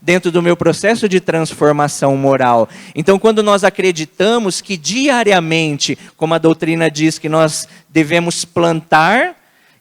dentro do meu processo de transformação moral. Então, quando nós acreditamos que diariamente, como a doutrina diz, que nós devemos plantar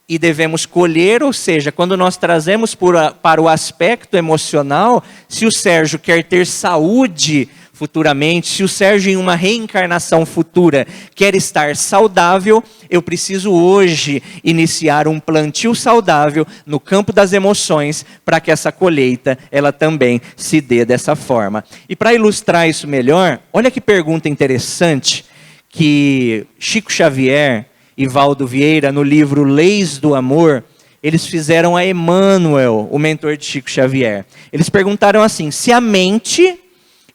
e devemos colher, ou seja, quando nós trazemos para o aspecto emocional, se o Sérgio quer ter saúde futuramente, se o Sérgio em uma reencarnação futura quer estar saudável, eu preciso hoje iniciar um plantio saudável no campo das emoções para que essa colheita ela também se dê dessa forma. E para ilustrar isso melhor, olha que pergunta interessante que Chico Xavier e Valdo Vieira, no livro Leis do Amor, eles fizeram a Emmanuel, o mentor de Chico Xavier. Eles perguntaram assim: se a mente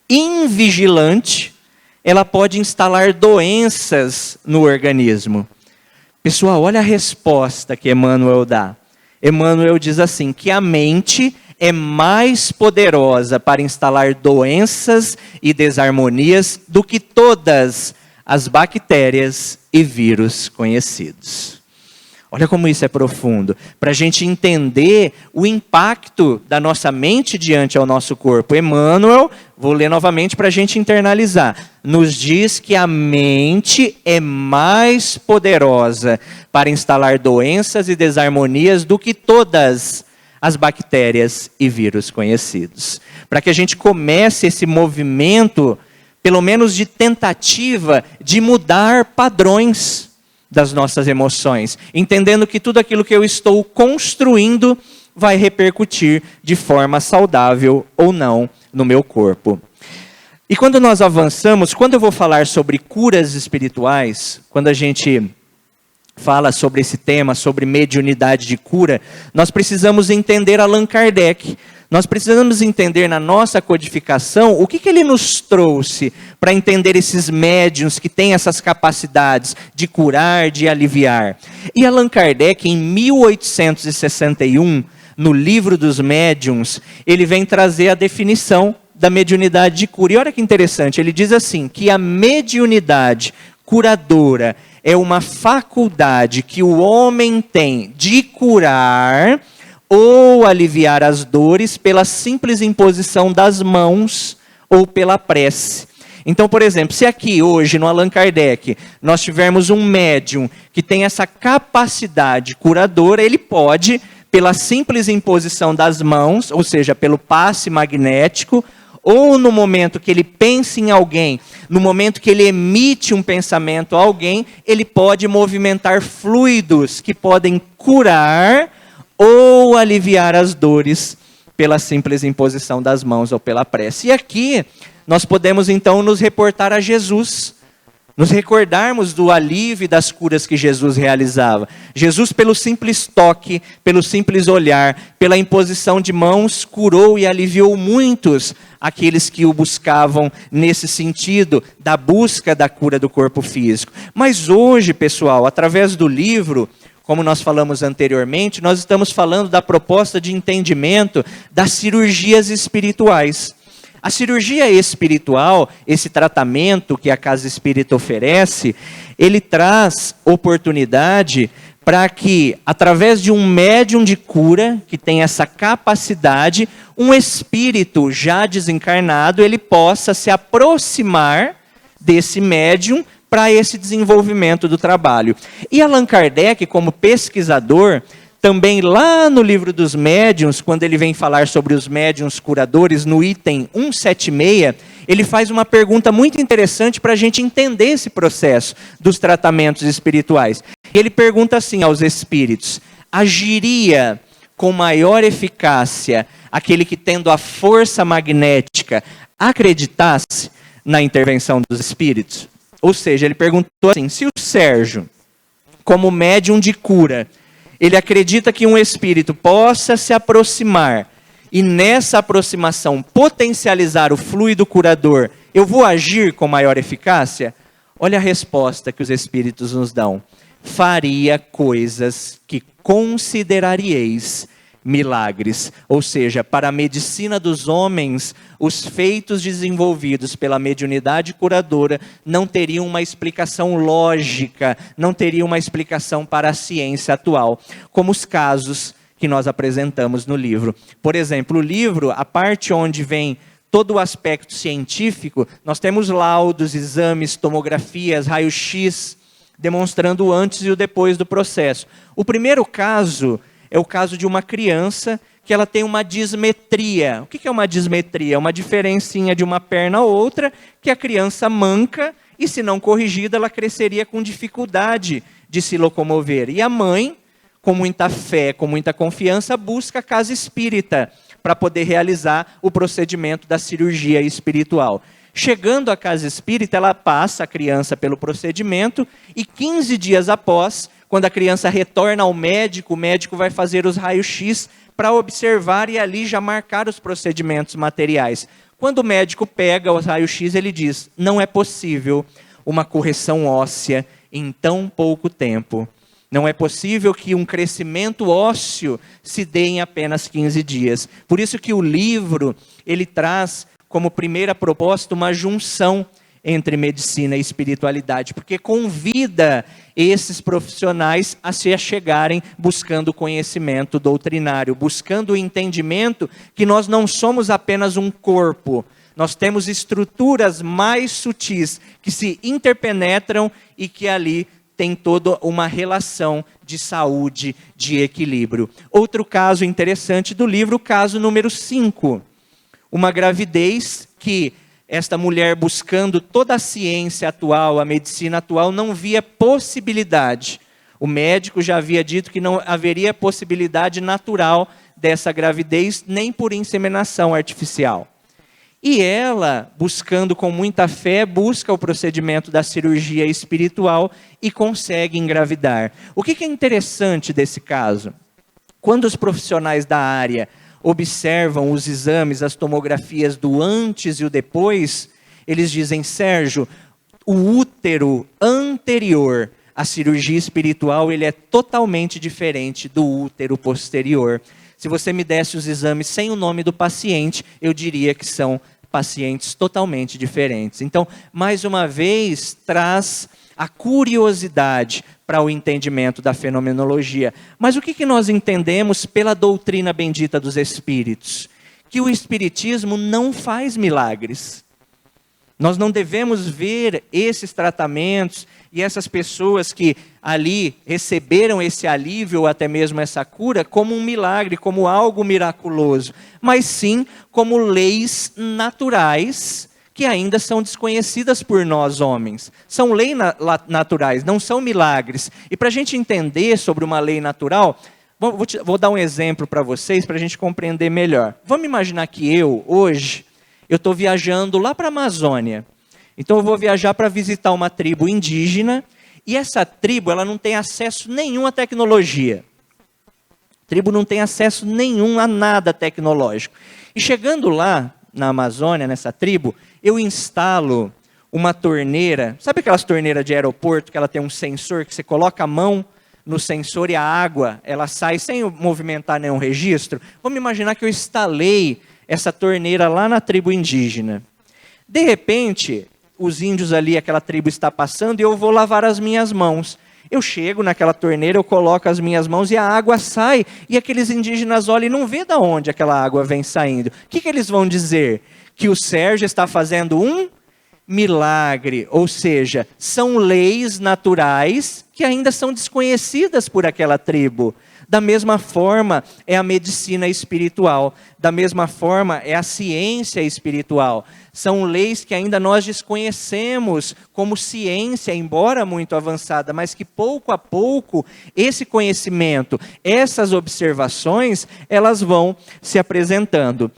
invigilante, ela pode instalar doenças no organismo. Pessoal, olha a resposta que Emmanuel dá. Emmanuel diz assim, que a mente é mais poderosa para instalar doenças e desarmonias do que todas as bactérias e vírus conhecidos. Olha como isso é profundo, para a gente entender o impacto da nossa mente diante ao nosso corpo. Emmanuel, vou ler novamente para a gente internalizar, nos diz que a mente é mais poderosa para instalar doenças e desarmonias do que todas as bactérias e vírus conhecidos. Para que a gente comece esse movimento, pelo menos de tentativa, de mudar padrões das nossas emoções, entendendo que tudo aquilo que eu estou construindo vai repercutir de forma saudável ou não no meu corpo. E quando nós avançamos, quando eu vou falar sobre curas espirituais, quando a gente fala sobre esse tema, sobre mediunidade de cura, nós precisamos entender Allan Kardec. Nós precisamos entender na nossa codificação o que ele nos trouxe para entender esses médiuns que têm essas capacidades de curar, de aliviar. E Allan Kardec, em 1861, no Livro dos Médiuns, ele vem trazer a definição da mediunidade de cura. E olha que interessante, ele diz assim, que a mediunidade curadora é uma faculdade que o homem tem de curar ou aliviar as dores pela simples imposição das mãos ou pela prece. Então, por exemplo, se aqui hoje no Allan Kardec nós tivermos um médium que tem essa capacidade curadora, ele pode, pela simples imposição das mãos, ou seja, pelo passe magnético, ou no momento que ele pensa em alguém, no momento que ele emite um pensamento a alguém, ele pode movimentar fluidos que podem curar ou aliviar as dores pela simples imposição das mãos ou pela prece. E aqui nós podemos então nos reportar a Jesus, nos recordarmos do alívio e das curas que Jesus realizava. Jesus, pelo simples toque, pelo simples olhar, pela imposição de mãos, curou e aliviou muitos aqueles que o buscavam nesse sentido da busca da cura do corpo físico. Mas hoje, pessoal, através do livro, como nós falamos anteriormente, nós estamos falando da proposta de entendimento das cirurgias espirituais. A cirurgia espiritual, esse tratamento que a Casa Espírita oferece, ele traz oportunidade para que, através de um médium de cura, que tem essa capacidade, um espírito já desencarnado, ele possa se aproximar desse médium para esse desenvolvimento do trabalho. E Allan Kardec, como pesquisador, também lá no Livro dos Médiuns, quando ele vem falar sobre os médiuns curadores, no item 176, ele faz uma pergunta muito interessante para a gente entender esse processo dos tratamentos espirituais. Ele pergunta assim aos espíritos: agiria com maior eficácia aquele que, tendo a força magnética, acreditasse na intervenção dos espíritos? Ou seja, ele perguntou assim, se o Sérgio, como médium de cura, ele acredita que um espírito possa se aproximar e nessa aproximação potencializar o fluido curador, eu vou agir com maior eficácia? Olha a resposta que os espíritos nos dão. Faria coisas que consideraríeis milagres. Ou seja, para a medicina dos homens, os feitos desenvolvidos pela mediunidade curadora não teriam uma explicação lógica, não teriam uma explicação para a ciência atual. Como os casos que nós apresentamos no livro. Por exemplo, o livro, a parte onde vem todo o aspecto científico, nós temos laudos, exames, tomografias, raio-x, demonstrando o antes e o depois do processo. O primeiro caso é o caso de uma criança que ela tem uma dismetria. O que é uma dismetria? É uma diferencinha de uma perna a outra, que a criança manca, e se não corrigida, ela cresceria com dificuldade de se locomover. E a mãe, com muita fé, com muita confiança, busca a casa espírita para poder realizar o procedimento da cirurgia espiritual. Chegando à casa espírita, ela passa a criança pelo procedimento e 15 dias após, quando a criança retorna ao médico, o médico vai fazer os raios-x para observar e ali já marcar os procedimentos materiais. Quando o médico pega os raios-x, ele diz: não é possível uma correção óssea em tão pouco tempo. Não é possível que um crescimento ósseo se dê em apenas 15 dias. Por isso que o livro, ele traz como primeira proposta uma junção entre medicina e espiritualidade, porque convida esses profissionais a se achegarem buscando conhecimento doutrinário, buscando o entendimento que nós não somos apenas um corpo, nós temos estruturas mais sutis que se interpenetram e que ali tem toda uma relação de saúde, de equilíbrio. Outro caso interessante do livro, o caso número 5. Uma gravidez que esta mulher, buscando toda a ciência atual, a medicina atual, não via possibilidade. O médico já havia dito que não haveria possibilidade natural dessa gravidez, nem por inseminação artificial. E ela, buscando com muita fé, busca o procedimento da cirurgia espiritual e consegue engravidar. O que é interessante desse caso? Quando os profissionais da área observam os exames, as tomografias do antes e o depois, eles dizem: Sérgio, o útero anterior à cirurgia espiritual, ele é totalmente diferente do útero posterior. Se você me desse os exames sem o nome do paciente, eu diria que são pacientes totalmente diferentes. Então, mais uma vez, traz a curiosidade para o entendimento da fenomenologia. Mas o que nós entendemos pela doutrina bendita dos Espíritos? Que o Espiritismo não faz milagres. Nós não devemos ver esses tratamentos e essas pessoas que ali receberam esse alívio ou até mesmo essa cura como um milagre, como algo miraculoso, mas sim como leis naturais que ainda são desconhecidas por nós homens. São leis naturais, não são milagres. E para a gente entender sobre uma lei natural, vou dar um exemplo para vocês, para a gente compreender melhor. Vamos imaginar que hoje, eu estou viajando lá para a Amazônia. Então eu vou viajar para visitar uma tribo indígena, e essa tribo ela não tem acesso nenhum à tecnologia. A tribo não tem acesso nenhum a nada tecnológico. E chegando lá, na Amazônia, nessa tribo, eu instalo uma torneira. Sabe aquelas torneiras de aeroporto que ela tem um sensor que você coloca a mão no sensor e a água, ela sai sem movimentar nenhum registro? Vamos imaginar que eu instalei essa torneira lá na tribo indígena. De repente, os índios ali, aquela tribo está passando e eu vou lavar as minhas mãos. Eu chego naquela torneira, eu coloco as minhas mãos e a água sai. E aqueles indígenas olham e não vê de onde aquela água vem saindo. O que eles vão dizer? Que o Sérgio está fazendo um milagre. Ou seja, são leis naturais que ainda são desconhecidas por aquela tribo. Da mesma forma é a medicina espiritual, da mesma forma é a ciência espiritual. São leis que ainda nós desconhecemos como ciência, embora muito avançada, mas que pouco a pouco esse conhecimento, essas observações, elas vão se apresentando.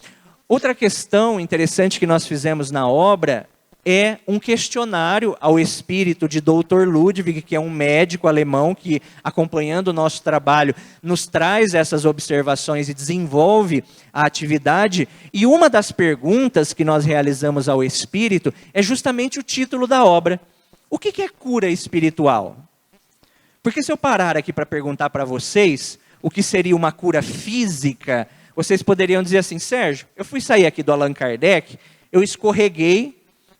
Outra questão interessante que nós fizemos na obra é um questionário ao espírito de Dr. Ludwig, que é um médico alemão que, acompanhando o nosso trabalho, nos traz essas observações e desenvolve a atividade. E uma das perguntas que nós realizamos ao espírito é justamente o título da obra. O que é cura espiritual? Porque se eu parar aqui para perguntar para vocês o que seria uma cura física, vocês poderiam dizer assim: Sérgio, eu fui sair aqui do Allan Kardec, eu escorreguei,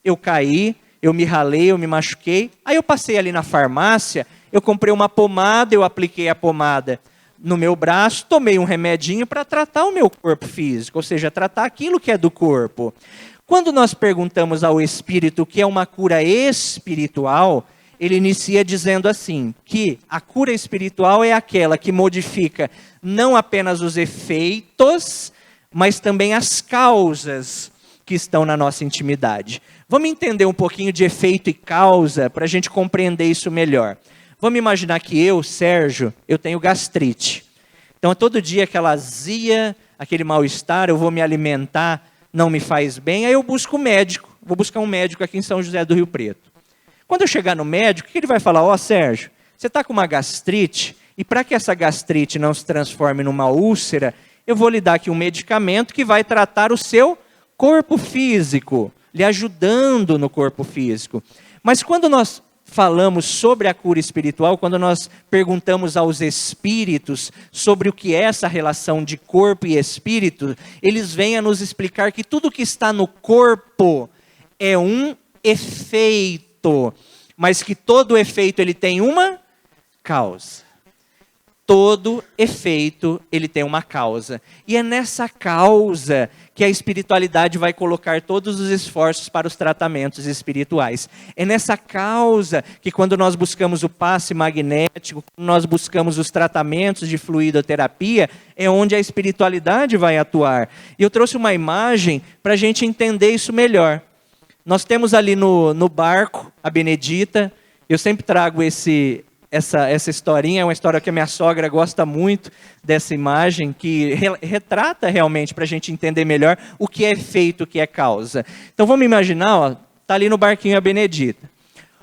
eu caí, eu me ralei, eu me machuquei. Aí eu passei ali na farmácia, eu comprei uma pomada, eu apliquei a pomada. no meu braço, tomei um remedinho para tratar o meu corpo físico, ou seja, tratar aquilo que é do corpo. Quando nós perguntamos ao Espírito o que é uma cura espiritual, ele inicia dizendo assim, que a cura espiritual é aquela que modifica não apenas os efeitos, mas também as causas que estão na nossa intimidade. Vamos entender um pouquinho de efeito e causa para a gente compreender isso melhor. Vamos imaginar que eu, Sérgio, eu tenho gastrite. Então, todo dia aquela azia, aquele mal-estar, eu vou me alimentar, não me faz bem, aí eu busco um médico. Vou buscar um médico aqui em São José do Rio Preto. Quando eu chegar no médico, o que ele vai falar? Ó, Sérgio, você está com uma gastrite, e para que essa gastrite não se transforme numa úlcera, eu vou lhe dar aqui um medicamento que vai tratar o seu corpo físico, lhe ajudando no corpo físico. Mas quando nós falamos sobre a cura espiritual, quando nós perguntamos aos espíritos sobre o que é essa relação de corpo e espírito, eles vêm a nos explicar que tudo que está no corpo é um efeito, mas que todo efeito ele tem uma causa. Todo efeito ele tem uma causa. E é nessa causa que a espiritualidade vai colocar todos os esforços para os tratamentos espirituais. É nessa causa que quando nós buscamos o passe magnético, quando nós buscamos os tratamentos de fluidoterapia, é onde a espiritualidade vai atuar. E eu trouxe uma imagem para a gente entender isso melhor. Nós temos ali no barco a Benedita. Eu sempre trago essa historinha, é uma história que a minha sogra gosta muito dessa imagem, que retrata realmente para a gente entender melhor o que é efeito, o que é causa. Então vamos imaginar, está ali no barquinho a Benedita.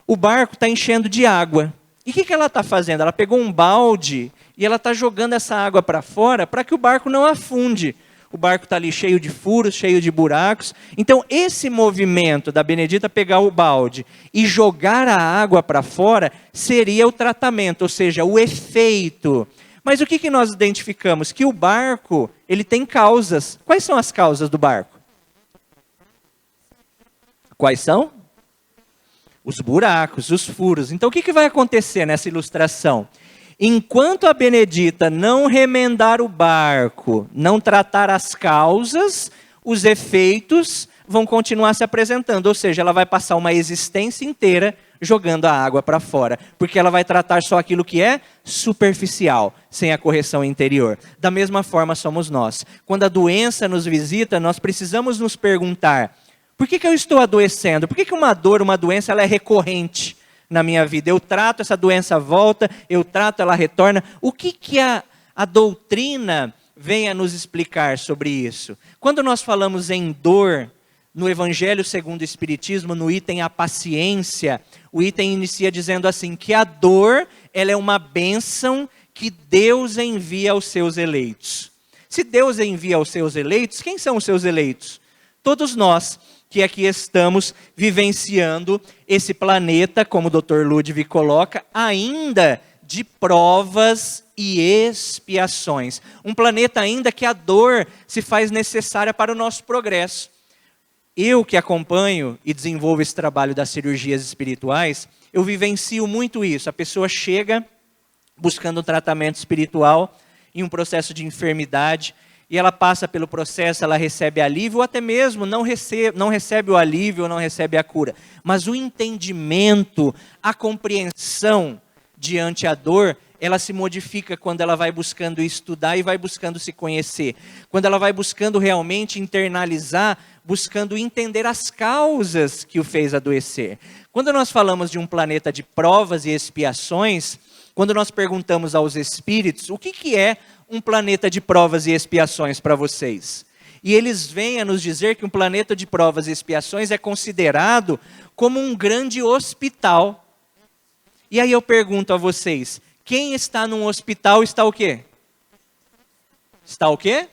O barco está enchendo de água. E o que ela está fazendo? Ela pegou um balde e ela está jogando essa água para fora para que o barco não afunde. O barco está ali cheio de furos, cheio de buracos. Então, esse movimento da Benedita pegar o balde e jogar a água para fora seria o tratamento, ou seja, o efeito. Mas o que nós identificamos? Que o barco, ele tem causas. Quais são as causas do barco? Quais são? Os buracos, os furos. Então, o que vai acontecer nessa ilustração? Enquanto a Benedita não remendar o barco, não tratar as causas, os efeitos vão continuar se apresentando. Ou seja, ela vai passar uma existência inteira jogando a água para fora. Porque ela vai tratar só aquilo que é superficial, sem a correção interior. Da mesma forma somos nós. Quando a doença nos visita, nós precisamos nos perguntar, por que eu estou adoecendo? Por que uma dor, uma doença, ela é recorrente na minha vida? Eu trato, essa doença volta, eu trato, ela retorna. O que a doutrina vem a nos explicar sobre isso? Quando nós falamos em dor, no Evangelho segundo o Espiritismo, no item a paciência, o item inicia dizendo assim, que a dor, ela é uma bênção que Deus envia aos seus eleitos. Se Deus envia aos seus eleitos, quem são os seus eleitos? Todos nós que aqui estamos vivenciando esse planeta, como o Dr. Ludwig coloca, ainda de provas e expiações. Um planeta ainda que a dor se faz necessária para o nosso progresso. Eu que acompanho e desenvolvo esse trabalho das cirurgias espirituais, eu vivencio muito isso. A pessoa chega buscando um tratamento espiritual em um processo de enfermidade, e ela passa pelo processo, ela recebe alívio, ou até mesmo não recebe o alívio, ou não recebe a cura. Mas o entendimento, a compreensão diante a dor, ela se modifica quando ela vai buscando estudar e vai buscando se conhecer. Quando ela vai buscando realmente internalizar, buscando entender as causas que o fez adoecer. Quando nós falamos de um planeta de provas e expiações, quando nós perguntamos aos espíritos, o que é um planeta de provas e expiações para vocês? E eles vêm a nos dizer que um planeta de provas e expiações é considerado como um grande hospital. E aí eu pergunto a vocês, quem está num hospital está o quê? Está o quê?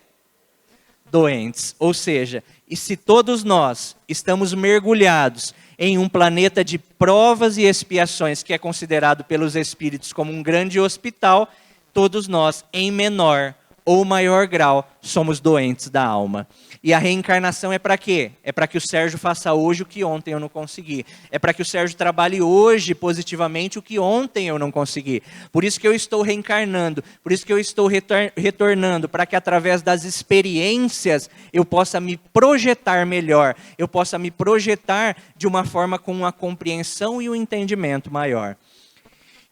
Doentes. Ou seja, e se todos nós estamos mergulhados em um planeta de provas e expiações que é considerado pelos espíritos como um grande hospital, todos nós, em menor ou maior grau, somos doentes da alma. E a reencarnação é para quê? É para que o Sérgio faça hoje o que ontem eu não consegui. É para que o Sérgio trabalhe hoje positivamente o que ontem eu não consegui. Por isso que eu estou reencarnando, por isso que eu estou retornando, para que através das experiências eu possa me projetar melhor, eu possa me projetar de uma forma com uma compreensão e um entendimento maior.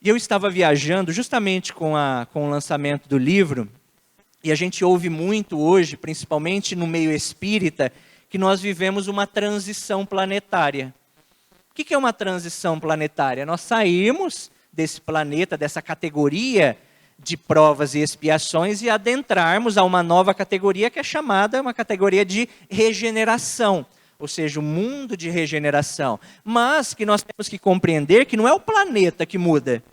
E eu estava viajando justamente com o lançamento do livro, e a gente ouve muito hoje, principalmente no meio espírita, que nós vivemos uma transição planetária. O que é uma transição planetária? Nós saímos desse planeta, dessa categoria de provas e expiações e adentrarmos a uma nova categoria que é chamada uma categoria de regeneração. Ou seja, o mundo de regeneração. Mas que nós temos que compreender que não é o planeta que muda.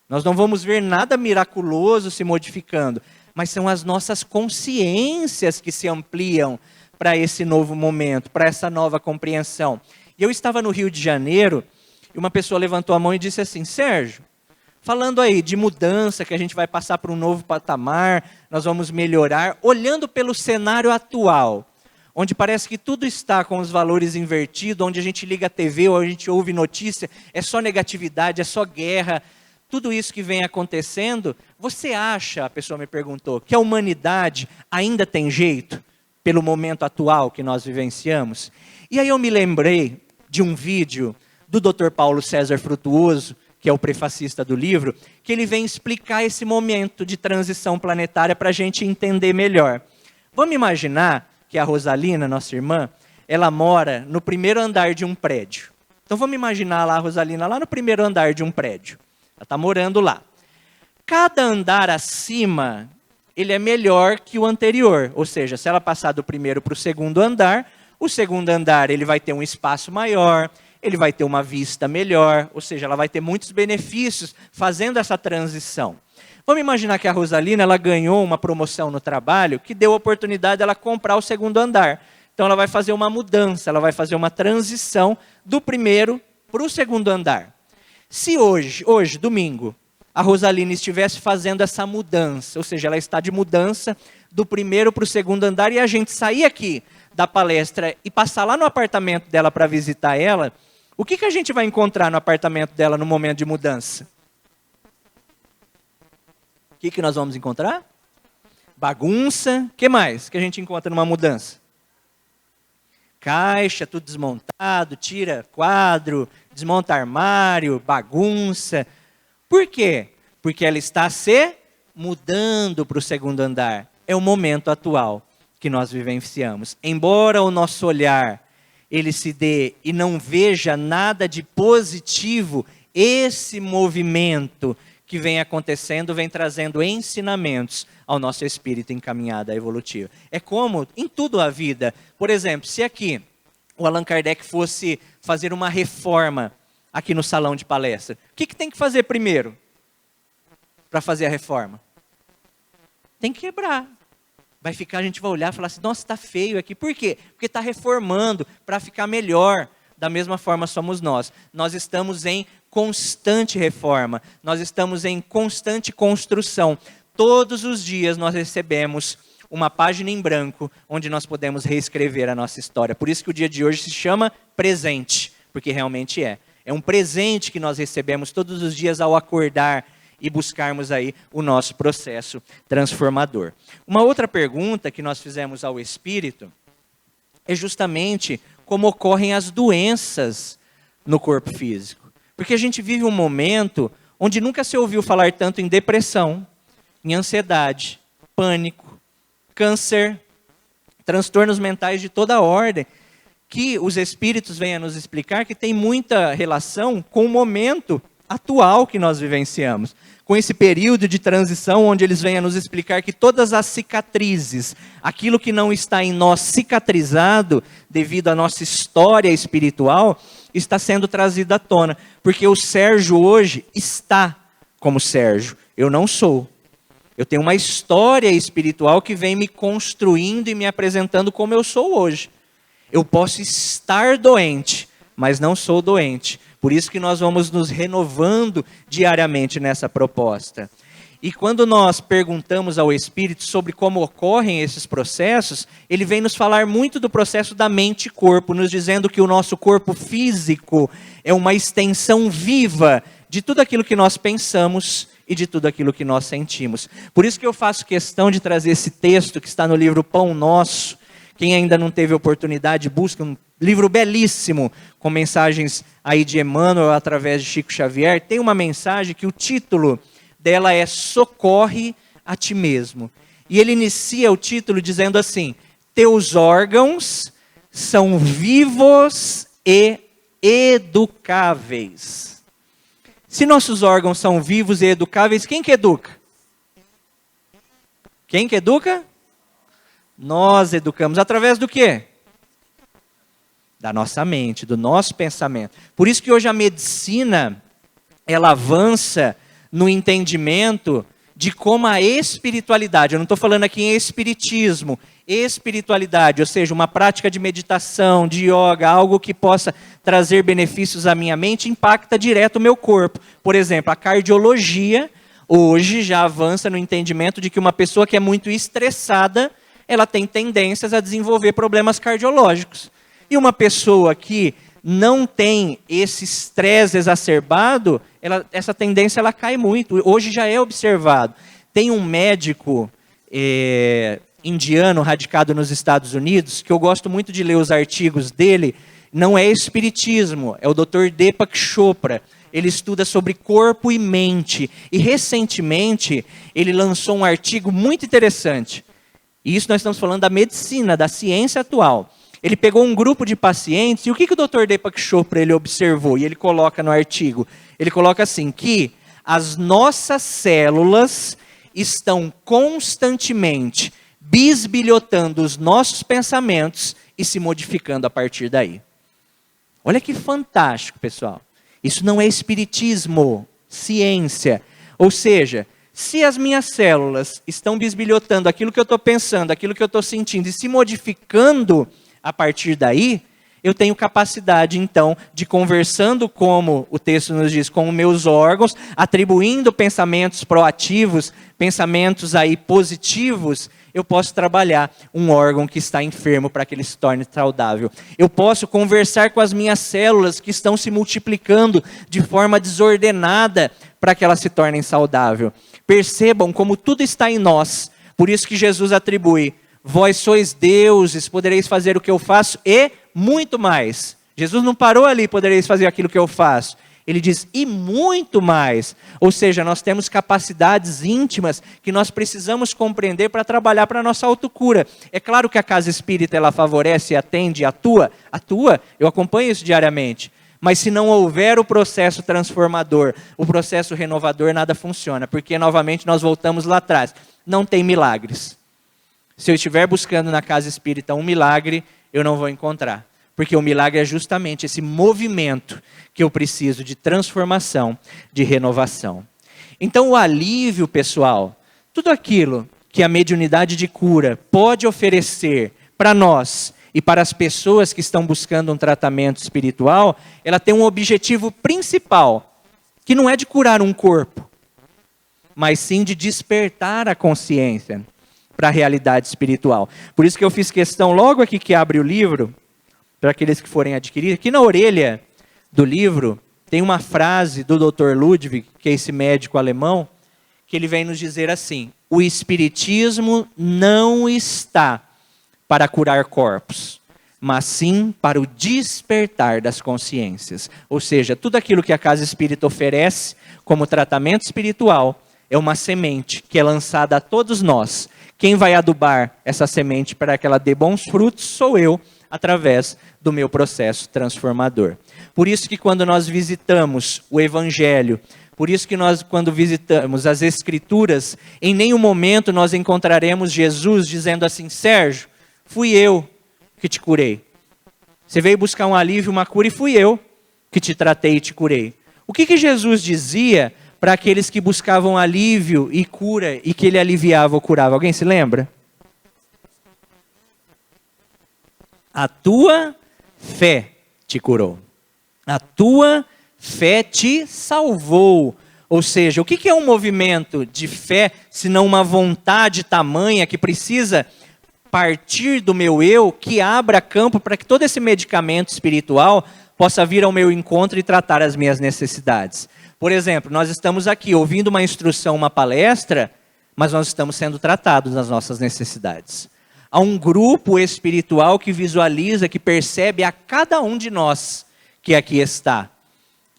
Nós não vamos ver nada miraculoso se modificando. Mas são as nossas consciências que se ampliam para esse novo momento, para essa nova compreensão. E eu estava no Rio de Janeiro, e uma pessoa levantou a mão e disse assim, Sérgio, falando aí de mudança, que a gente vai passar para um novo patamar, nós vamos melhorar, olhando pelo cenário atual, onde parece que tudo está com os valores invertidos, onde a gente liga a TV ou a gente ouve notícia, é só negatividade, é só guerra, tudo isso que vem acontecendo, você acha, a pessoa me perguntou, que a humanidade ainda tem jeito pelo momento atual que nós vivenciamos? E aí eu me lembrei de um vídeo do Dr. Paulo César Frutuoso, que é o prefacista do livro, que ele vem explicar esse momento de transição planetária para a gente entender melhor. Vamos imaginar que a Rosalina, nossa irmã, ela mora no primeiro andar de um prédio. Então vamos imaginar lá a Rosalina lá no primeiro andar de um prédio. Ela está morando lá. Cada andar acima, ele é melhor que o anterior. Ou seja, se ela passar do primeiro para o segundo andar, o segundo andar ele vai ter um espaço maior, ele vai ter uma vista melhor, ou seja, ela vai ter muitos benefícios fazendo essa transição. Vamos imaginar que a Rosalina ela ganhou uma promoção no trabalho que deu a oportunidade dela comprar o segundo andar. Então ela vai fazer uma mudança, ela vai fazer uma transição do primeiro para o segundo andar. Se hoje, domingo, a Rosalina estivesse fazendo essa mudança, ou seja, ela está de mudança do primeiro para o segundo andar, e a gente sair aqui da palestra e passar lá no apartamento dela para visitar ela, o que a gente vai encontrar no apartamento dela no momento de mudança? O que nós vamos encontrar? Bagunça. O que mais que a gente encontra numa mudança? Caixa, tudo desmontado, tira quadro, desmonta armário, bagunça. Por quê? Porque ela está se mudando para o segundo andar. É o momento atual que nós vivenciamos. Embora o nosso olhar ele se dê e não veja nada de positivo, esse movimento que vem acontecendo vem trazendo ensinamentos ao nosso espírito em caminhada evolutiva. É como em tudo a vida. Por exemplo, se aqui o Allan Kardec fosse fazer uma reforma aqui no salão de palestra, o que tem que fazer primeiro para fazer a reforma? Tem que quebrar. Vai ficar, a gente vai olhar e falar assim, nossa, está feio aqui. Por quê? Porque está reformando para ficar melhor. Da mesma forma somos nós. Nós estamos em constante reforma. Nós estamos em constante construção. Todos os dias nós recebemos uma página em branco onde nós podemos reescrever a nossa história. Por isso que o dia de hoje se chama presente, porque realmente é. É um presente que nós recebemos todos os dias ao acordar e buscarmos aí o nosso processo transformador. Uma outra pergunta que nós fizemos ao Espírito é justamente como ocorrem as doenças no corpo físico. Porque a gente vive um momento onde nunca se ouviu falar tanto em depressão, em ansiedade, pânico, câncer, transtornos mentais de toda a ordem, que os espíritos vêm a nos explicar que tem muita relação com o momento atual que nós vivenciamos. Com esse período de transição, onde eles vêm a nos explicar que todas as cicatrizes, aquilo que não está em nós cicatrizado, devido à nossa história espiritual, está sendo trazido à tona. Porque o Sérgio hoje está como Sérgio. Eu não sou. Eu tenho uma história espiritual que vem me construindo e me apresentando como eu sou hoje. Eu posso estar doente, mas não sou doente. Por isso que nós vamos nos renovando diariamente nessa proposta. E quando nós perguntamos ao Espírito sobre como ocorrem esses processos, ele vem nos falar muito do processo da mente e corpo, nos dizendo que o nosso corpo físico é uma extensão viva de tudo aquilo que nós pensamos e de tudo aquilo que nós sentimos. Por isso que eu faço questão de trazer esse texto que está no livro Pão Nosso. Quem ainda não teve oportunidade, busca um livro belíssimo, com mensagens aí de Emmanuel através de Chico Xavier. Tem uma mensagem que o título dela é Socorre a Ti Mesmo. E ele inicia o título dizendo assim: teus órgãos são vivos e educáveis. Se nossos órgãos são vivos e educáveis, quem que educa? Quem que educa? Nós educamos através do quê? Da nossa mente, do nosso pensamento. Por isso que hoje a medicina, ela avança no entendimento de como a espiritualidade, eu não estou falando aqui em espiritismo, espiritualidade, ou seja, uma prática de meditação, de yoga, algo que possa trazer benefícios à minha mente, impacta direto o meu corpo. Por exemplo, a cardiologia hoje já avança no entendimento de que uma pessoa que é muito estressada, ela tem tendências a desenvolver problemas cardiológicos. E uma pessoa que não tem esse estresse exacerbado, essa tendência ela cai muito. Hoje já é observado. Tem um médico indiano radicado nos Estados Unidos, que eu gosto muito de ler os artigos dele, não é espiritismo, é o Dr. Deepak Chopra. Ele estuda sobre corpo e mente. E recentemente ele lançou um artigo muito interessante. E isso nós estamos falando da medicina, da ciência atual. Ele pegou um grupo de pacientes, e o que o Dr. Deepak Chopra ele observou? E ele coloca no artigo, ele coloca assim, que as nossas células estão constantemente bisbilhotando os nossos pensamentos e se modificando a partir daí. Olha que fantástico, pessoal. Isso não é espiritismo, ciência. Ou seja, se as minhas células estão bisbilhotando aquilo que eu estou pensando, aquilo que eu estou sentindo e se modificando a partir daí, eu tenho capacidade, então, de conversando, como o texto nos diz, com os meus órgãos, atribuindo pensamentos proativos, pensamentos aí positivos, eu posso trabalhar um órgão que está enfermo para que ele se torne saudável. Eu posso conversar com as minhas células que estão se multiplicando de forma desordenada para que elas se tornem saudáveis. Percebam como tudo está em nós. Por isso que Jesus atribui: vós sois deuses, podereis fazer o que eu faço e muito mais. Jesus não parou ali, podereis fazer aquilo que eu faço. Ele diz, e muito mais. Ou seja, nós temos capacidades íntimas que nós precisamos compreender para trabalhar para a nossa autocura. É claro que a casa espírita, ela favorece, atende, atua, eu acompanho isso diariamente. Mas se não houver o processo transformador, o processo renovador, nada funciona. Porque, novamente, nós voltamos lá atrás. Não tem milagres. Se eu estiver buscando na casa espírita um milagre, eu não vou encontrar. Porque o milagre é justamente esse movimento que eu preciso de transformação, de renovação. Então o alívio, pessoal, tudo aquilo que a mediunidade de cura pode oferecer para nós e para as pessoas que estão buscando um tratamento espiritual, ela tem um objetivo principal, que não é de curar um corpo, mas sim de despertar a consciência para a realidade espiritual. Por isso que eu fiz questão, logo aqui que abre o livro, para aqueles que forem adquirir, aqui na orelha do livro, tem uma frase do Dr. Ludwig, que é esse médico alemão, que ele vem nos dizer assim: o espiritismo não está para curar corpos, mas sim para o despertar das consciências. Ou seja, tudo aquilo que a casa espírita oferece como tratamento espiritual é uma semente que é lançada a todos nós. Quem vai adubar essa semente para que ela dê bons frutos sou eu, através do meu processo transformador. Por isso que quando nós visitamos o Evangelho, por isso que nós quando visitamos as Escrituras, em nenhum momento nós encontraremos Jesus dizendo assim: Sérgio, fui eu que te curei. Você veio buscar um alívio, uma cura, e fui eu que te tratei e te curei. O que Jesus dizia para aqueles que buscavam alívio e cura e que ele aliviava ou curava? Alguém se lembra? A tua fé te curou. A tua fé te salvou. Ou seja, o que é um movimento de fé, se não uma vontade tamanha que precisa partir do meu eu, que abra campo para que todo esse medicamento espiritual possa vir ao meu encontro e tratar as minhas necessidades. Por exemplo, nós estamos aqui ouvindo uma instrução, uma palestra, mas nós estamos sendo tratados nas nossas necessidades. Há um grupo espiritual que visualiza, que percebe a cada um de nós que aqui está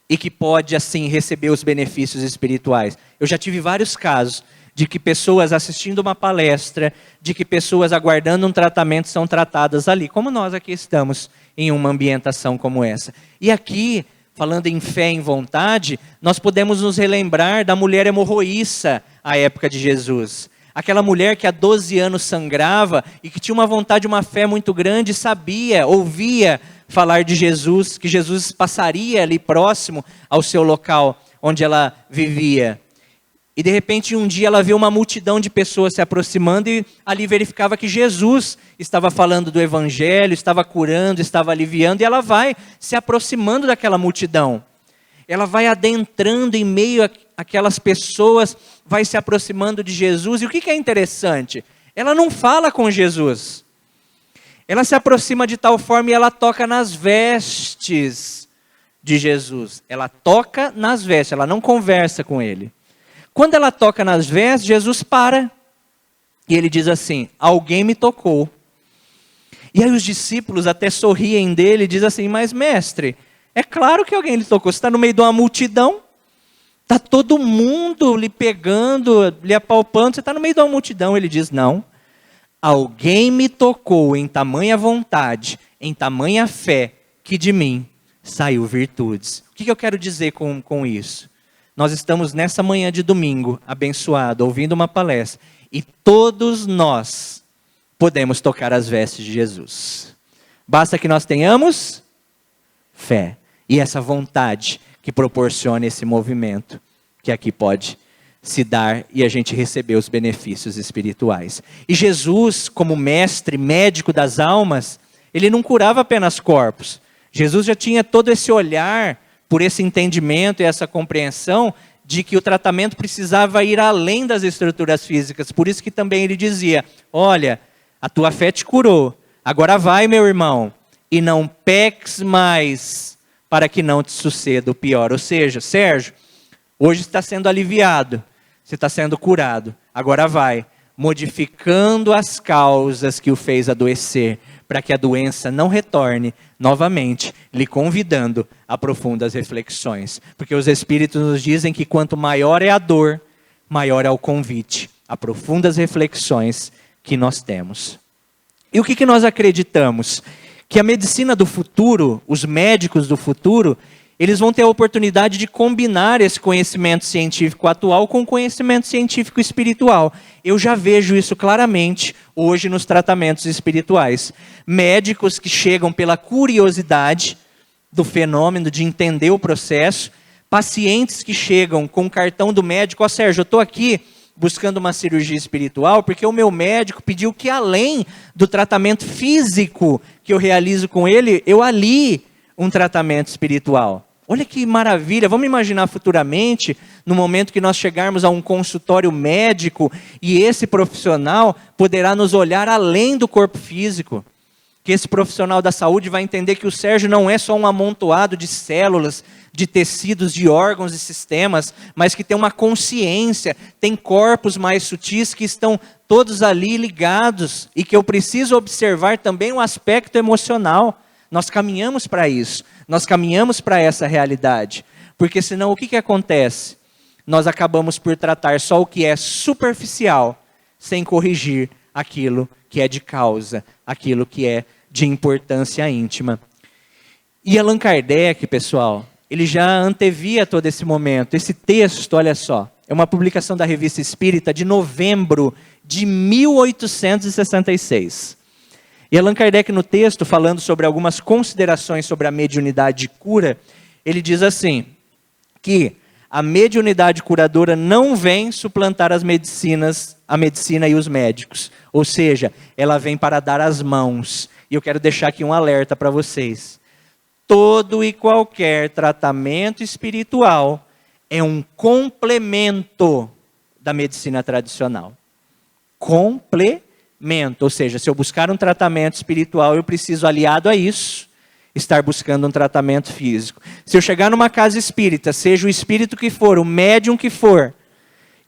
e que pode, assim, receber os benefícios espirituais. Eu já tive vários casos de que pessoas assistindo uma palestra, de que pessoas aguardando um tratamento são tratadas ali, como nós aqui estamos em uma ambientação como essa. E aqui, falando em fé em vontade, nós podemos nos relembrar da mulher hemorroíça à época de Jesus. Aquela mulher que há 12 anos sangrava e que tinha uma vontade, uma fé muito grande, sabia, ouvia falar de Jesus, que Jesus passaria ali próximo ao seu local onde ela vivia. E de repente um dia ela viu uma multidão de pessoas se aproximando e ali verificava que Jesus estava falando do Evangelho, estava curando, estava aliviando, e ela vai se aproximando daquela multidão. Ela vai adentrando em meio àquelas pessoas, vai se aproximando de Jesus. E o que é interessante? Ela não fala com Jesus. Ela se aproxima de tal forma e ela toca nas vestes de Jesus. Ela toca nas vestes, ela não conversa com ele. Quando ela toca nas vestes, Jesus para. E ele diz assim: alguém me tocou. E aí os discípulos até sorriem dele e dizem assim: mas mestre, é claro que alguém lhe tocou. Você está no meio de uma multidão. Está todo mundo lhe pegando, lhe apalpando. Você está no meio de uma multidão. Ele diz: não. Alguém me tocou em tamanha vontade, em tamanha fé, que de mim saiu virtudes. O que eu quero dizer com isso? Nós estamos nessa manhã de domingo, abençoado, ouvindo uma palestra. E todos nós podemos tocar as vestes de Jesus. Basta que nós tenhamos fé. E essa vontade que proporciona esse movimento, que aqui pode se dar e a gente receber os benefícios espirituais. E Jesus, como mestre, médico das almas, ele não curava apenas corpos. Jesus já tinha todo esse olhar, por esse entendimento e essa compreensão, de que o tratamento precisava ir além das estruturas físicas. Por isso que também ele dizia: olha, a tua fé te curou, agora vai, meu irmão, e não peques mais, para que não te suceda o pior. Ou seja, Sérgio, hoje está sendo aliviado, você está sendo curado, agora vai, modificando as causas que o fez adoecer, para que a doença não retorne novamente, lhe convidando a profundas reflexões. Porque os Espíritos nos dizem que quanto maior é a dor, maior é o convite a profundas reflexões que nós temos. E o que nós acreditamos? Que a medicina do futuro, os médicos do futuro, eles vão ter a oportunidade de combinar esse conhecimento científico atual com o conhecimento científico espiritual. Eu já vejo isso claramente hoje nos tratamentos espirituais. Médicos que chegam pela curiosidade do fenômeno, de entender o processo. Pacientes que chegam com o cartão do médico: ó, Sérgio, eu estou aqui buscando uma cirurgia espiritual porque o meu médico pediu que, além do tratamento físico que eu realizo com ele, eu alie um tratamento espiritual. Olha que maravilha, vamos imaginar futuramente, no momento que nós chegarmos a um consultório médico e esse profissional poderá nos olhar além do corpo físico. Que esse profissional da saúde vai entender que o Sérgio não é só um amontoado de células, de tecidos, de órgãos e sistemas, mas que tem uma consciência, tem corpos mais sutis que estão todos ali ligados e que eu preciso observar também o aspecto emocional. Nós caminhamos para isso, nós caminhamos para essa realidade, porque senão o que acontece? Nós acabamos por tratar só o que é superficial, sem corrigir aquilo que é de causa, aquilo que é de importância íntima. E Allan Kardec, pessoal, ele já antevia todo esse momento. Esse texto, olha só, é uma publicação da Revista Espírita de novembro de 1866. E Allan Kardec, no texto, falando sobre algumas considerações sobre a mediunidade de cura, ele diz assim, que a mediunidade curadora não vem suplantar a medicina e os médicos. Ou seja, ela vem para dar as mãos. E eu quero deixar aqui um alerta para vocês. Todo e qualquer tratamento espiritual é um complemento da medicina tradicional. Complemento, ou seja, se eu buscar um tratamento espiritual, eu preciso, aliado a isso, estar buscando um tratamento físico. Se eu chegar numa casa espírita, seja o espírito que for, o médium que for,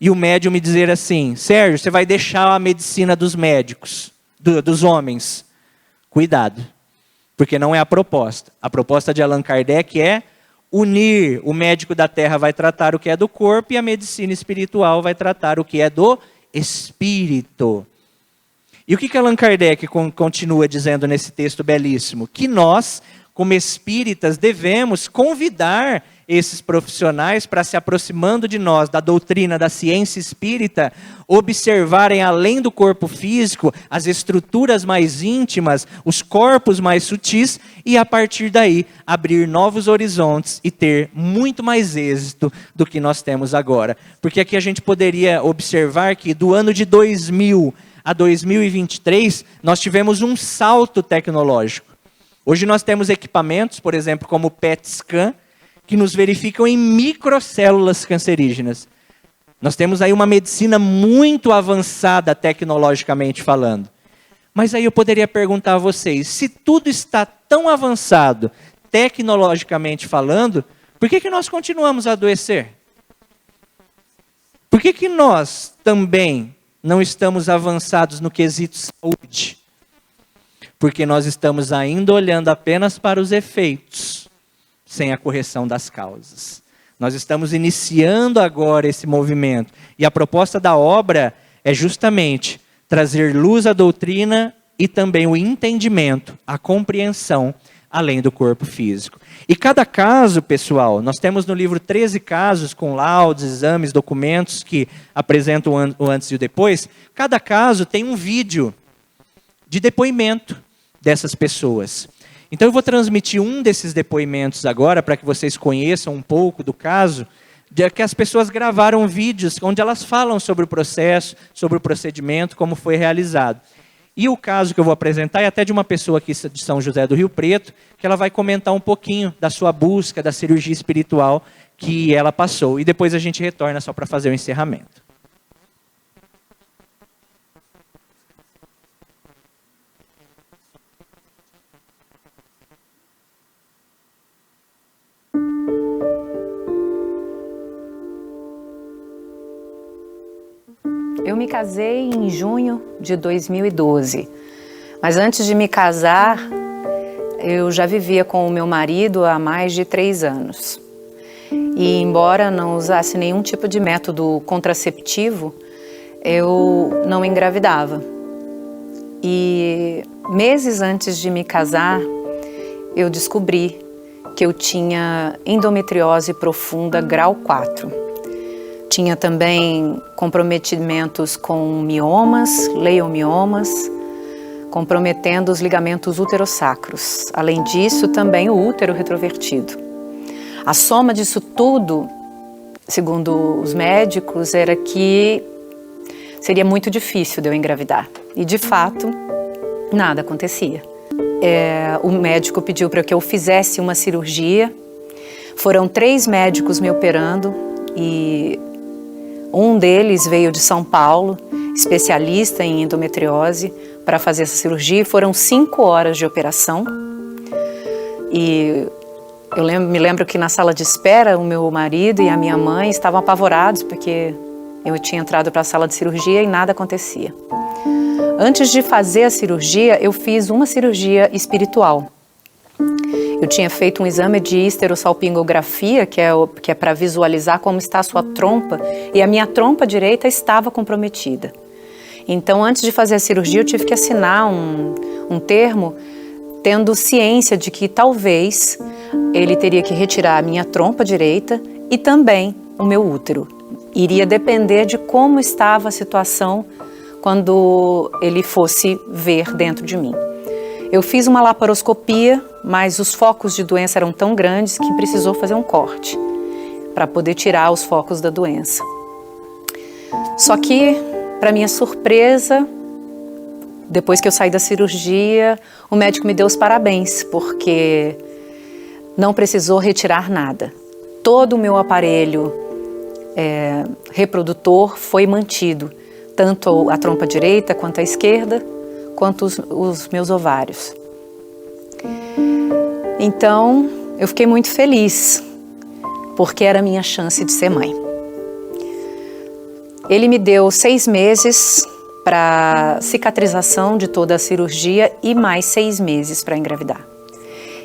e o médium me dizer assim: Sérgio, você vai deixar a medicina dos médicos, dos homens. Cuidado, porque não é a proposta. A proposta de Allan Kardec é unir. O médico da terra vai tratar o que é do corpo e a medicina espiritual vai tratar o que é do espírito. E o que Allan Kardec continua dizendo nesse texto belíssimo? Que nós, como espíritas, devemos convidar esses profissionais para, se aproximando de nós, da doutrina da ciência espírita, observarem além do corpo físico, as estruturas mais íntimas, os corpos mais sutis, e a partir daí abrir novos horizontes e ter muito mais êxito do que nós temos agora. Porque aqui a gente poderia observar que do ano de 2000 a 2023, nós tivemos um salto tecnológico. Hoje nós temos equipamentos, por exemplo, como o PET scan, que nos verificam em microcélulas cancerígenas. Nós temos aí uma medicina muito avançada tecnologicamente falando. Mas aí eu poderia perguntar a vocês, se tudo está tão avançado tecnologicamente falando, por que nós continuamos a adoecer? Por que nós também não estamos avançados no quesito saúde? Porque nós estamos ainda olhando apenas para os efeitos, sem a correção das causas. Nós estamos iniciando agora esse movimento. E a proposta da obra é justamente trazer luz à doutrina e também o entendimento, a compreensão, além do corpo físico. E cada caso, pessoal, nós temos no livro 13 casos com laudos, exames, documentos que apresentam o antes e o depois. Cada caso tem um vídeo de depoimento dessas pessoas. Então eu vou transmitir um desses depoimentos agora, para que vocês conheçam um pouco do caso, de que as pessoas gravaram vídeos onde elas falam sobre o processo, sobre o procedimento, como foi realizado. E o caso que eu vou apresentar é até de uma pessoa aqui de São José do Rio Preto, que ela vai comentar um pouquinho da sua busca, da cirurgia espiritual que ela passou. E depois a gente retorna só para fazer o encerramento. Eu me casei em junho de 2012, mas antes de me casar, eu já vivia com o meu marido há mais de 3 anos. E embora não usasse nenhum tipo de método contraceptivo, eu não engravidava. E meses antes de me casar, eu descobri que eu tinha endometriose profunda grau 4. Tinha também comprometimentos com miomas, leiomiomas, comprometendo os ligamentos uterossacros. Além disso, também o útero retrovertido. A soma disso tudo, segundo os médicos, era que seria muito difícil de eu engravidar. E, de fato, nada acontecia. O médico pediu para que eu fizesse uma cirurgia. Foram 3 médicos me operando e um deles veio de São Paulo, especialista em endometriose, para fazer essa cirurgia. Foram 5 horas de operação. E eu me lembro que na sala de espera, o meu marido e a minha mãe estavam apavorados, porque eu tinha entrado para a sala de cirurgia e nada acontecia. Antes de fazer a cirurgia, eu fiz uma cirurgia espiritual. Eu tinha feito um exame de histerosalpingografia, que é para visualizar como está a sua trompa, e a minha trompa direita estava comprometida. Então, antes de fazer a cirurgia, eu tive que assinar um termo, tendo ciência de que talvez ele teria que retirar a minha trompa direita e também o meu útero. Iria depender de como estava a situação quando ele fosse ver dentro de mim. Eu fiz uma laparoscopia, mas os focos de doença eram tão grandes que precisou fazer um corte para poder tirar os focos da doença. Só que, para minha surpresa, depois que eu saí da cirurgia, o médico me deu os parabéns, porque não precisou retirar nada. Todo o meu aparelho reprodutor foi mantido, tanto a trompa direita quanto a esquerda, quanto os meus ovários. Então, eu fiquei muito feliz, porque era a minha chance de ser mãe. Ele me deu 6 meses para cicatrização de toda a cirurgia e mais 6 meses para engravidar.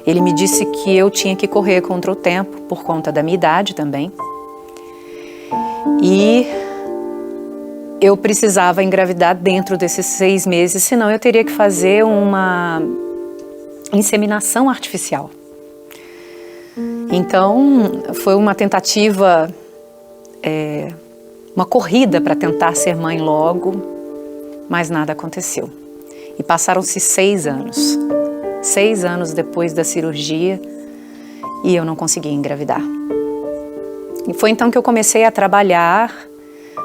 Ele me disse que eu tinha que correr contra o tempo, por conta da minha idade também. E eu precisava engravidar dentro desses 6 meses, senão eu teria que fazer uma inseminação artificial. Então, foi uma tentativa, uma corrida para tentar ser mãe logo, mas nada aconteceu. E passaram-se 6 anos. 6 anos depois da cirurgia e eu não consegui engravidar. E foi então que eu comecei a trabalhar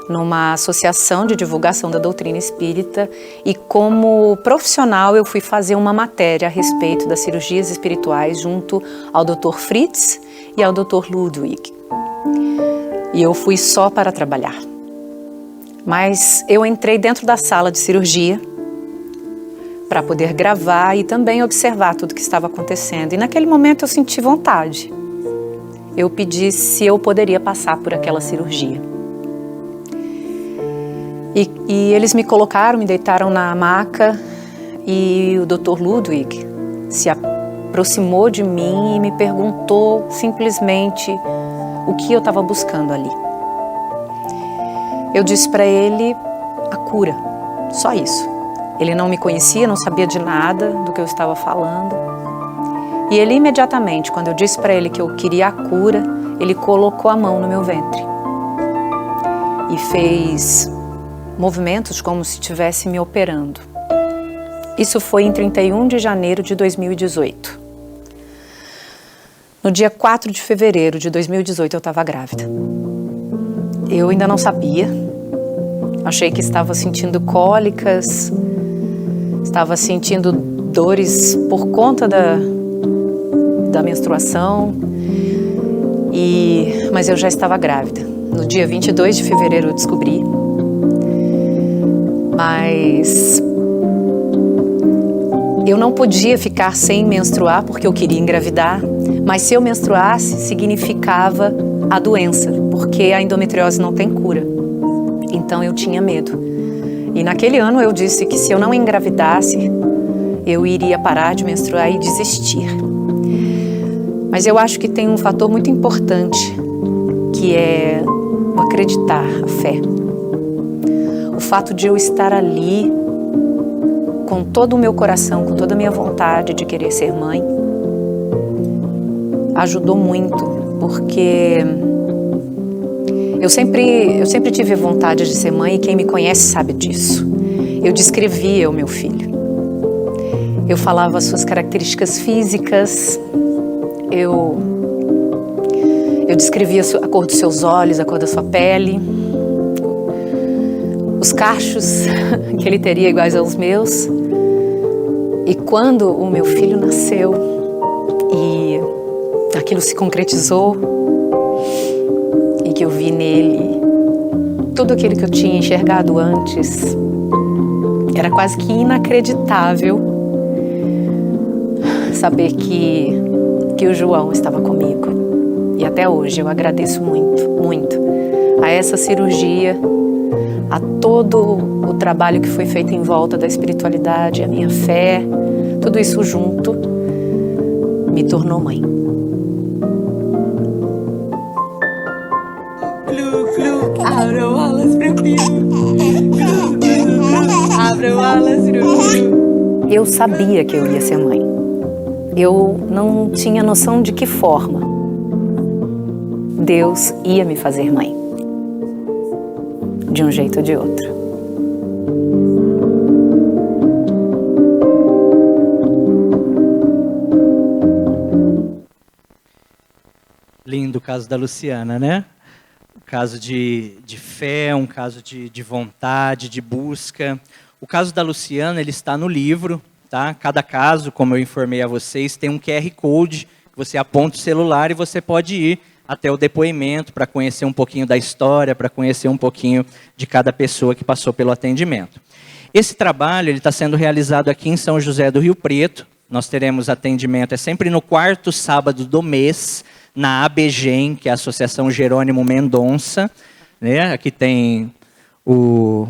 numa associação de divulgação da doutrina espírita e como profissional eu fui fazer uma matéria a respeito das cirurgias espirituais junto ao Dr. Fritz e ao Dr. Ludwig. E eu fui só para trabalhar. Mas eu entrei dentro da sala de cirurgia para poder gravar e também observar tudo o que estava acontecendo. E naquele momento eu senti vontade. Eu pedi se eu poderia passar por aquela cirurgia. E eles me colocaram, me deitaram na maca e o Dr. Ludwig se aproximou de mim e me perguntou simplesmente o que eu estava buscando ali. Eu disse para ele a cura, só isso. Ele não me conhecia, não sabia de nada do que eu estava falando. E ele imediatamente, quando eu disse para ele que eu queria a cura, ele colocou a mão no meu ventre e fez movimentos como se estivesse me operando. Isso foi em 31 de janeiro de 2018. No dia 4 de fevereiro de 2018 eu estava grávida. Eu ainda não sabia. Achei que estava sentindo cólicas, estava sentindo dores por conta da menstruação, mas eu já estava grávida. No dia 22 de fevereiro eu descobri. Mas eu não podia ficar sem menstruar porque eu queria engravidar, mas se eu menstruasse significava a doença, porque a endometriose não tem cura. Então eu tinha medo. E naquele ano eu disse que se eu não engravidasse, eu iria parar de menstruar e desistir. Mas eu acho que tem um fator muito importante, que é o acreditar, a fé. O fato de eu estar ali com todo o meu coração, com toda a minha vontade de querer ser mãe, ajudou muito, porque eu sempre tive vontade de ser mãe e quem me conhece sabe disso. Eu descrevia o meu filho. Eu falava as suas características físicas, eu descrevia a cor dos seus olhos, a cor da sua pele, os cachos que ele teria iguais aos meus. E quando o meu filho nasceu e aquilo se concretizou e que eu vi nele tudo aquilo que eu tinha enxergado antes, era quase que inacreditável saber que o João estava comigo. E até hoje eu agradeço muito, muito a essa cirurgia, a todo o trabalho que foi feito em volta da espiritualidade, a minha fé, tudo isso junto me tornou mãe. Abram alas pra mim. Abram alas pra mim. Eu sabia que eu ia ser mãe. Eu não tinha noção de que forma Deus ia me fazer mãe. De um jeito ou de outro. Lindo o caso da Luciana, né? Um caso de fé, um caso de vontade, de busca. O caso da Luciana, ele está no livro, tá? Cada caso, como eu informei a vocês, tem um QR Code, que você aponta o celular e você pode ir até o depoimento, para conhecer um pouquinho da história, para conhecer um pouquinho de cada pessoa que passou pelo atendimento. Esse trabalho está sendo realizado aqui em São José do Rio Preto. Nós teremos atendimento, é sempre no 4º sábado do mês, na ABGEM, que é a Associação Jerônimo Mendonça, né? Aqui tem o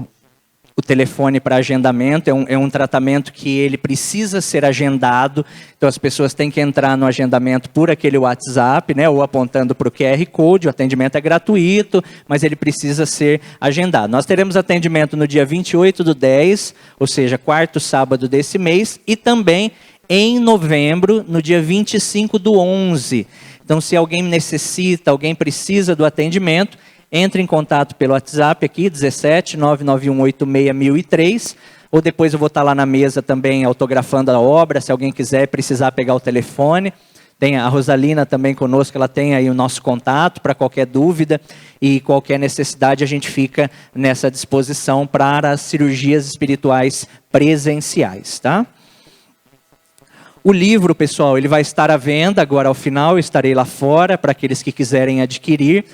telefone para agendamento, é um tratamento que ele precisa ser agendado, então as pessoas têm que entrar no agendamento por aquele WhatsApp, né, ou apontando para o QR Code, o atendimento é gratuito, mas ele precisa ser agendado. Nós teremos atendimento no dia 28/10, ou seja, 4º sábado desse mês, e também em novembro, no dia 25/11. Então, se alguém necessita, alguém precisa do atendimento, entre em contato pelo WhatsApp aqui, 17 991861003, ou depois eu vou estar lá na mesa também autografando a obra, se alguém quiser precisar pegar o telefone. Tem a Rosalina também conosco, ela tem aí o nosso contato para qualquer dúvida e qualquer necessidade, a gente fica nessa disposição para as cirurgias espirituais presenciais, tá? O livro, pessoal, ele vai estar à venda agora ao final, eu estarei lá fora para aqueles que quiserem adquirir.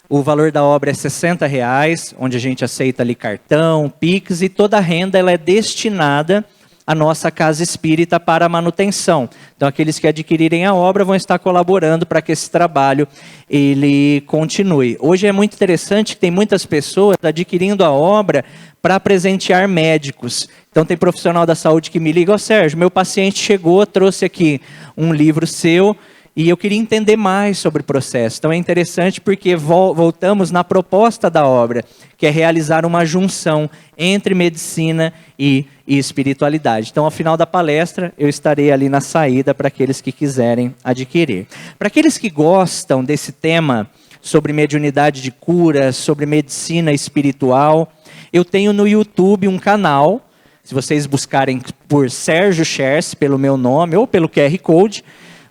O valor da obra é R$60, onde a gente aceita ali cartão, Pix, e toda a renda ela é destinada à nossa casa espírita para a manutenção. Então, aqueles que adquirirem a obra vão estar colaborando para que esse trabalho ele continue. Hoje é muito interessante que tem muitas pessoas adquirindo a obra para presentear médicos. Então, tem profissional da saúde que me liga: "Ó, Sérgio, meu paciente chegou, trouxe aqui um livro seu, e eu queria entender mais sobre o processo." Então é interessante porque voltamos na proposta da obra, que é realizar uma junção entre medicina e espiritualidade. Então, ao final da palestra, eu estarei ali na saída para aqueles que quiserem adquirir. Para aqueles que gostam desse tema sobre mediunidade de cura, sobre medicina espiritual, eu tenho no YouTube um canal. Se vocês buscarem por Sérgio Scherce, pelo meu nome, ou pelo QR Code,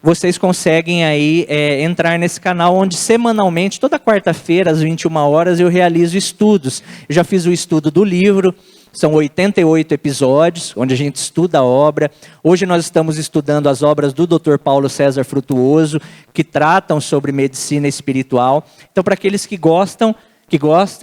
vocês conseguem aí entrar nesse canal, onde semanalmente, toda quarta-feira, às 21 horas, eu realizo estudos. Eu já fiz o estudo do livro, são 88 episódios, onde a gente estuda a obra. Hoje nós estamos estudando as obras do Dr. Paulo César Frutuoso, que tratam sobre medicina espiritual. Então, para aqueles que gostam,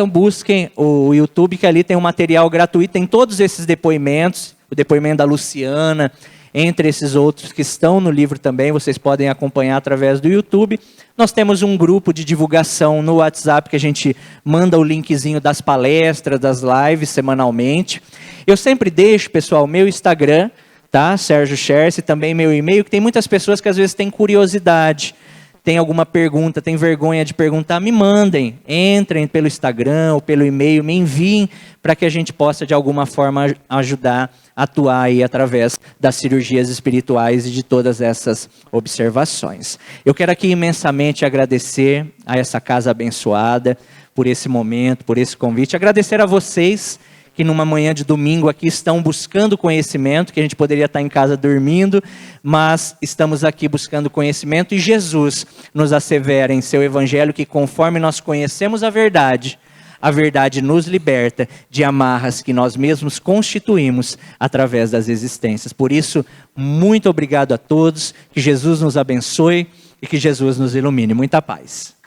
busquem o YouTube, que ali tem um material gratuito, tem todos esses depoimentos, o depoimento da Luciana, entre esses outros que estão no livro também, vocês podem acompanhar através do YouTube. Nós temos um grupo de divulgação no WhatsApp, que a gente manda o linkzinho das palestras, das lives semanalmente. Eu sempre deixo, pessoal, meu Instagram, tá? Sérgio Scherce, também meu e-mail, que tem muitas pessoas que às vezes têm curiosidade, tem alguma pergunta, tem vergonha de perguntar, me mandem, entrem pelo Instagram ou pelo e-mail, me enviem para que a gente possa de alguma forma ajudar a atuar aí através das cirurgias espirituais e de todas essas observações. Eu quero aqui imensamente agradecer a essa casa abençoada por esse momento, por esse convite, agradecer a vocês que numa manhã de domingo aqui estão buscando conhecimento, que a gente poderia estar em casa dormindo, mas estamos aqui buscando conhecimento, e Jesus nos assevera em seu evangelho que, conforme nós conhecemos a verdade nos liberta de amarras que nós mesmos constituímos através das existências. Por isso, muito obrigado a todos, que Jesus nos abençoe e que Jesus nos ilumine. Muita paz.